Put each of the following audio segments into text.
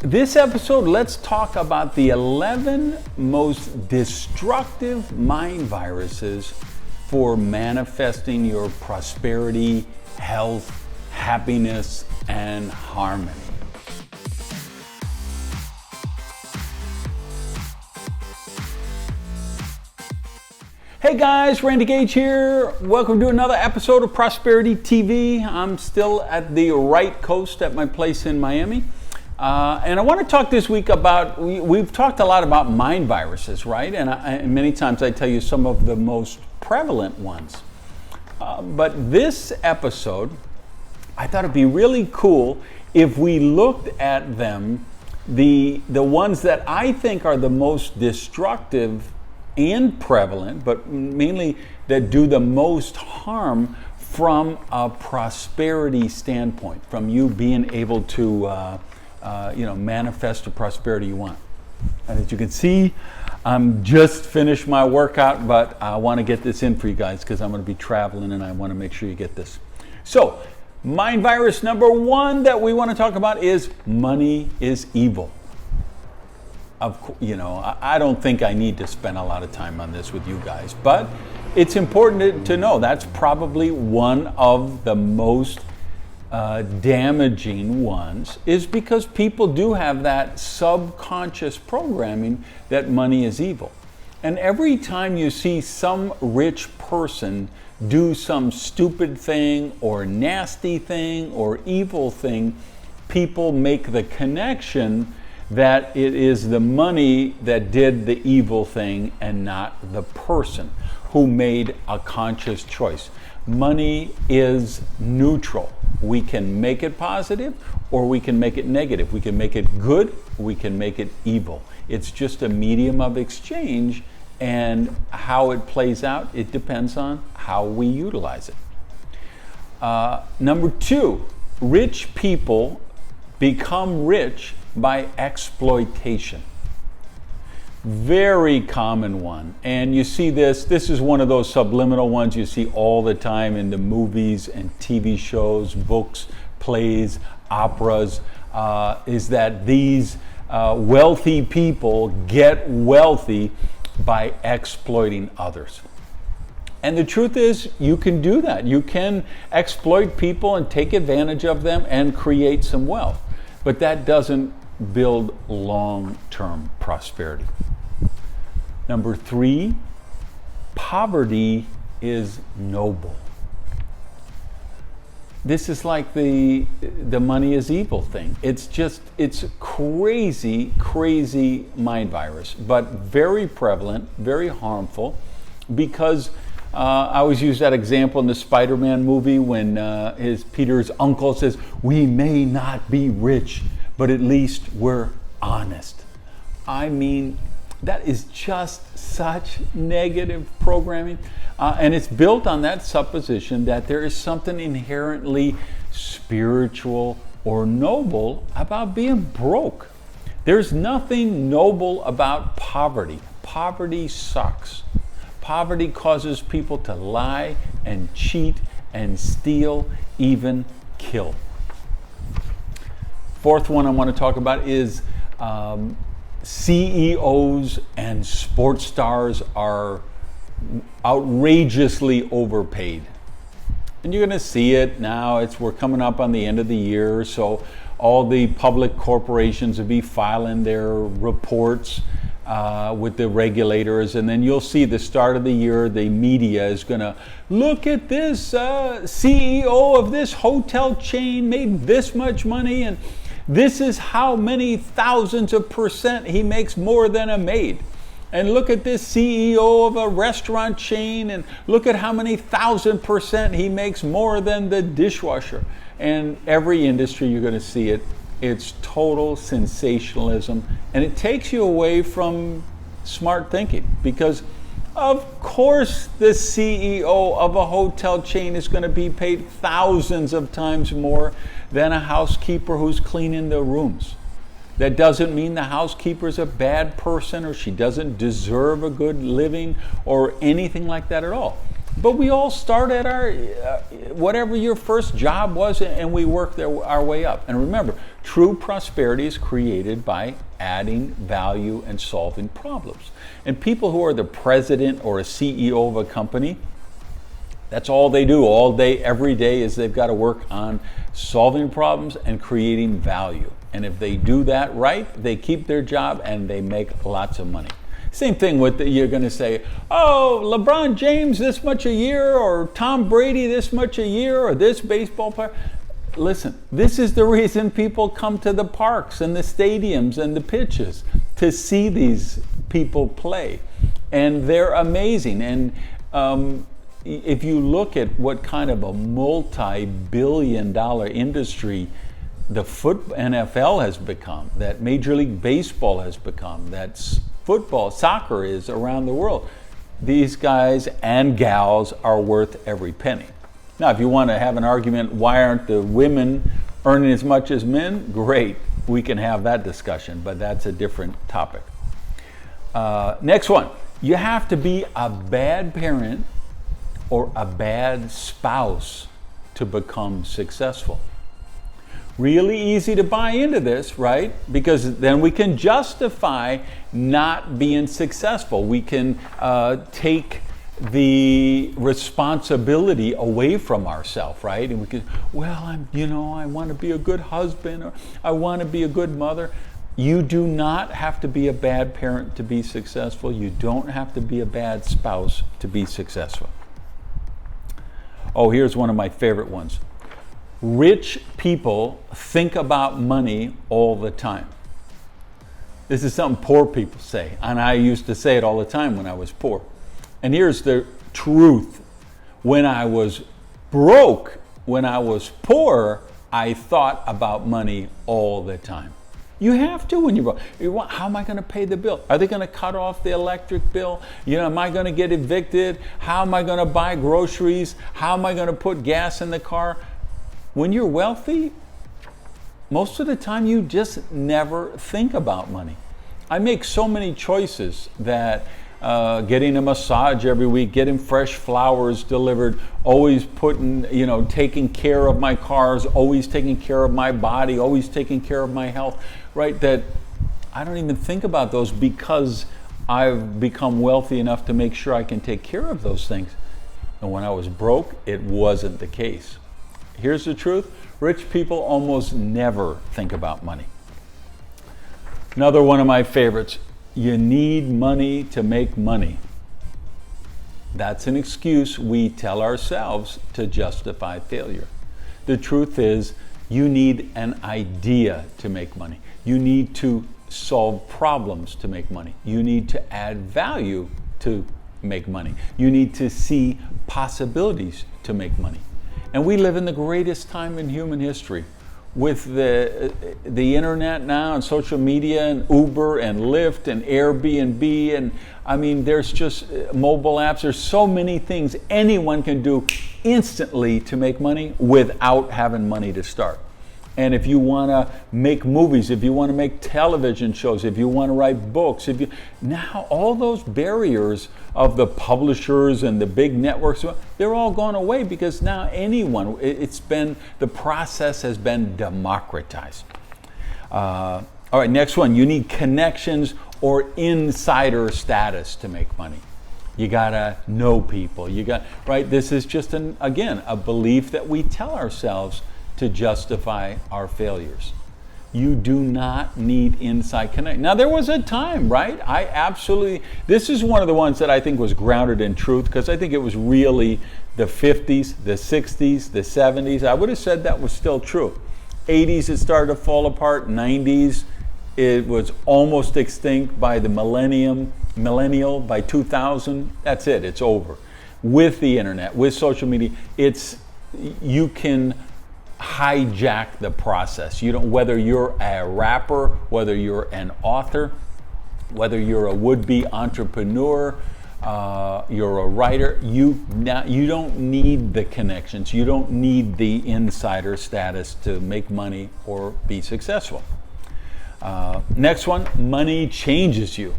This episode, let's talk about the 11 most destructive mind viruses for manifesting your prosperity, health, happiness, and harmony. Hey guys, Randy Gage here. Welcome to another episode of Prosperity TV. I'm still at the right coast at my place in Miami. And I want to talk this week about, we've talked a lot about mind viruses, right? And many times I tell you some of the most prevalent ones. But this episode, I thought it'd be really cool if we looked at them, the ones that I think are the most destructive and prevalent, but mainly that do the most harm from a prosperity standpoint, from you being able to manifest the prosperity you want. And as you can see, I'm just finished my workout, but I want to get this in for you guys because I'm going to be traveling and I want to make sure you get this. So, mind virus number one that we want to talk about is money is evil. I don't think I need to spend a lot of time on this with you guys, but it's important to know that's probably one of the most damaging ones, is because people do have that subconscious programming that money is evil. And every time you see some rich person do some stupid thing or nasty thing or evil thing, people make the connection that it is the money that did the evil thing and not the person who made a conscious choice. Money is neutral. We can make it positive or we can make it negative. We can make it good, we can make it evil. It's just a medium of exchange, and how it plays out, it depends on how we utilize it. Number two, rich people become rich by exploitation. Very common one. And you see this is one of those subliminal ones you see all the time in the movies and TV shows, books, plays, operas, is that these wealthy people get wealthy by exploiting others. And the truth is, you can do that. You can exploit people and take advantage of them and create some wealth. But that doesn't build long-term prosperity. Number three, poverty is noble. This is like the money is evil thing. It's crazy mind virus, but very prevalent, very harmful, because I always use that example in the Spider-Man movie when Peter's uncle says, "We may not be rich, but at least we're honest." I mean, that is just such negative programming. And it's built on that supposition that there is something inherently spiritual or noble about being broke. There's nothing noble about poverty. Poverty sucks. Poverty causes people to lie and cheat and steal, even kill. Fourth one I want to talk about is CEOs and sports stars are outrageously overpaid. And you're going to see it now. We're coming up on the end of the year, so all the public corporations will be filing their reports with the regulators, and then you'll see the start of the year, the media is going to look at this CEO of this hotel chain made this much money, and this is how many thousands of percent he makes more than a maid. And look at this CEO of a restaurant chain, and look at how many 1,000% he makes more than the dishwasher. And every industry you're going to see it. It's total sensationalism, and it takes you away from smart thinking, because of course the CEO of a hotel chain is going to be paid thousands of times more than a housekeeper who's cleaning the rooms. That doesn't mean the housekeeper's a bad person or she doesn't deserve a good living or anything like that at all. But we all start at our, whatever your first job was, and we work our way up. And remember, true prosperity is created by adding value and solving problems. And people who are the president or a CEO of a company, that's all they do all day, every day, is they've got to work on solving problems and creating value. And if they do that right, they keep their job and they make lots of money. Same thing with you're going to say, oh, LeBron James this much a year, or Tom Brady this much a year, or this baseball player. Listen, this is the reason people come to the parks and the stadiums and the pitches, to see these people play. And they're amazing. And if you look at what kind of a multi-billion-dollar industry the NFL has become, that Major League Baseball has become, that football, soccer is around the world, these guys and gals are worth every penny. Now, if you want to have an argument, why aren't the women earning as much as men? Great, we can have that discussion, but that's a different topic. Next one, you have to be a bad parent or a bad spouse to become successful. Really easy to buy into this, right? Because then we can justify not being successful. We can take the responsibility away from ourselves, right? And we can, well, I want to be a good husband, or I want to be a good mother. You do not have to be a bad parent to be successful. You don't have to be a bad spouse to be successful. Oh, here's one of my favorite ones. Rich people think about money all the time. This is something poor people say, and I used to say it all the time when I was poor. And here's the truth. When I was broke, when I was poor, I thought about money all the time. You have to when you're broke. How am I going to pay the bill? Are they going to cut off the electric bill? Am I going to get evicted? How am I going to buy groceries? How am I going to put gas in the car? When you're wealthy, most of the time you just never think about money. I make so many choices that getting a massage every week, getting fresh flowers delivered, always taking care of my cars, always taking care of my body, always taking care of my health, right? That I don't even think about those because I've become wealthy enough to make sure I can take care of those things. And when I was broke, it wasn't the case. Here's the truth. Rich people almost never think about money. Another one of my favorites. You need money to make money. That's an excuse we tell ourselves to justify failure. The truth is, you need an idea to make money. You need to solve problems to make money. You need to add value to make money. You need to see possibilities to make money. And we live in the greatest time in human history. With the internet now and social media and Uber and Lyft and Airbnb and there's just mobile apps. There's so many things anyone can do instantly to make money without having money to start. And if you want to make movies, if you want to make television shows, if you want to write books, now all those barriers of the publishers and the big networks, they're all gone away because now anyone, the process has been democratized. All right, next one. You need connections or insider status to make money. You gotta know people. Right? This is just a belief that we tell ourselves to justify our failures. You do not need inside connect. Now there was a time, right? This is one of the ones that I think was grounded in truth, because I think it was really the 50s, the 60s, the 70s. I would have said that was still true. 80s it started to fall apart, 90s it was almost extinct by the millennial, by 2000, that's it, it's over. With the internet, with social media, you can hijack the process. Whether you're a rapper, whether you're an author, whether you're a would-be entrepreneur, you're a writer, you don't need the connections. You don't need the insider status to make money or be successful. Next one, money changes you.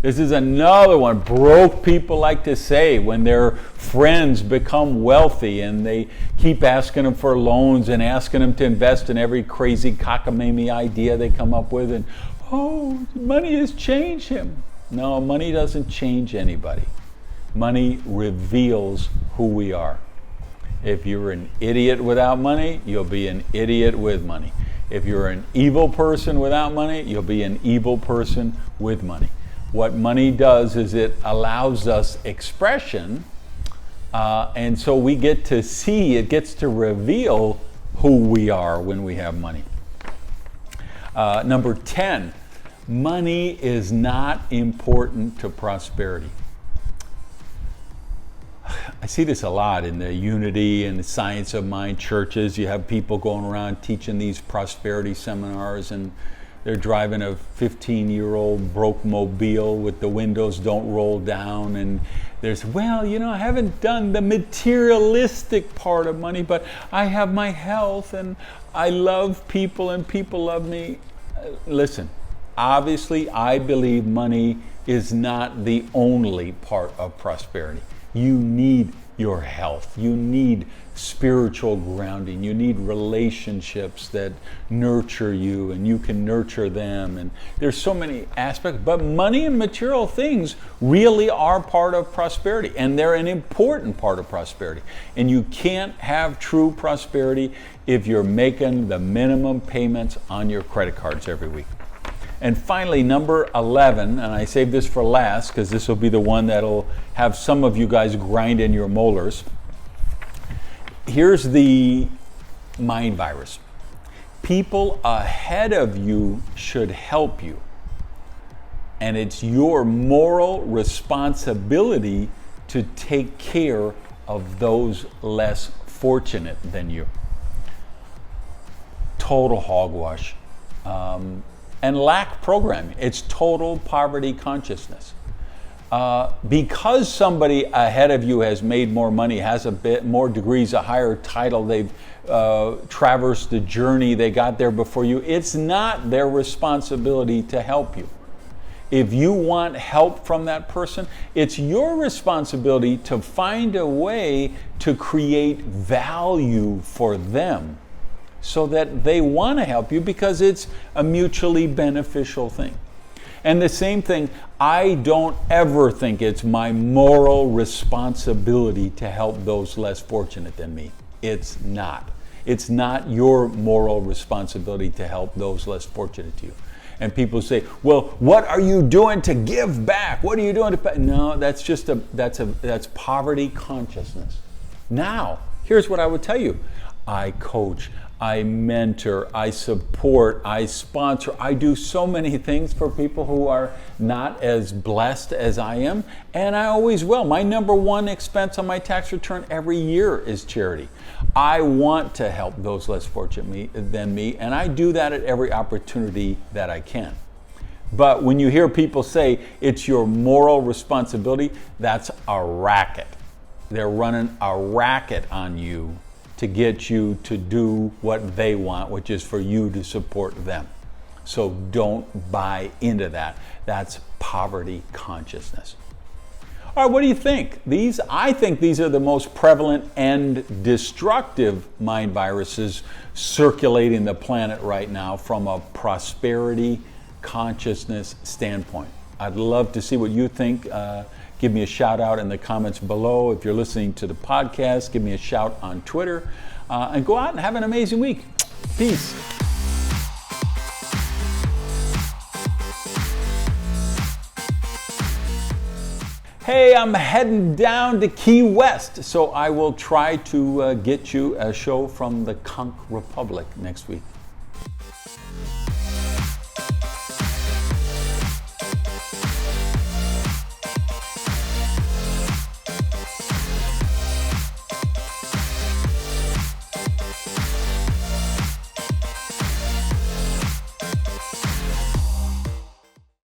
This is another one. Broke people like to say when their friends become wealthy and they keep asking them for loans and asking them to invest in every crazy cockamamie idea they come up with, and oh, money has changed him. No, money doesn't change anybody. Money reveals who we are. If you're an idiot without money, you'll be an idiot with money. If you're an evil person without money, you'll be an evil person with money. What money does is it allows us expression, and so we get to see, it gets to reveal who we are when we have money. Number 10, money is not important to prosperity. I see this a lot in the Unity and the Science of Mind churches. You have people going around teaching these prosperity seminars, and they're driving a 15-year-old broke mobile with the windows don't roll down, and there's, well, you know, I haven't done the materialistic part of money, but I have my health and I love people and people love me. Listen, obviously I believe money is not the only part of prosperity. You need your health. You need spiritual grounding. You need relationships that nurture you and you can nurture them. And there's so many aspects, but money and material things really are part of prosperity, and they're an important part of prosperity. And you can't have true prosperity if you're making the minimum payments on your credit cards every week. And finally, number 11, and I saved this for last because this will be the one that'll have some of you guys grind in your molars. Here's the mind virus. People ahead of you should help you. And it's your moral responsibility to take care of those less fortunate than you. Total hogwash. And lack programming. It's total poverty consciousness. Because somebody ahead of you has made more money, has a bit more degrees, a higher title, they've traversed the journey, they got there before you, it's not their responsibility to help you. If you want help from that person, it's your responsibility to find a way to create value for them, so that they want to help you because it's a mutually beneficial thing. And the same thing, I don't ever think it's my moral responsibility to help those less fortunate than me. It's not. It's not your moral responsibility to help those less fortunate to you. And people say, well, what are you doing to give back? What are you doing to... No, that's just that's poverty consciousness. Now, here's what I would tell you. I coach, I mentor, I support, I sponsor. I do so many things for people who are not as blessed as I am, and I always will. My number one expense on my tax return every year is charity. I want to help those less fortunate than me, and I do that at every opportunity that I can. But when you hear people say it's your moral responsibility, that's a racket. They're running a racket on you to get you to do what they want, which is for you to support them. So don't buy into that. That's poverty consciousness. All right, what do you think? I think these are the most prevalent and destructive mind viruses circulating the planet right now from a prosperity consciousness standpoint. I'd love to see what you think. Give me a shout out in the comments below. If you're listening to the podcast, give me a shout on Twitter. And go out and have an amazing week. Peace. Hey, I'm heading down to Key West, so I will try to get you a show from the Conch Republic next week.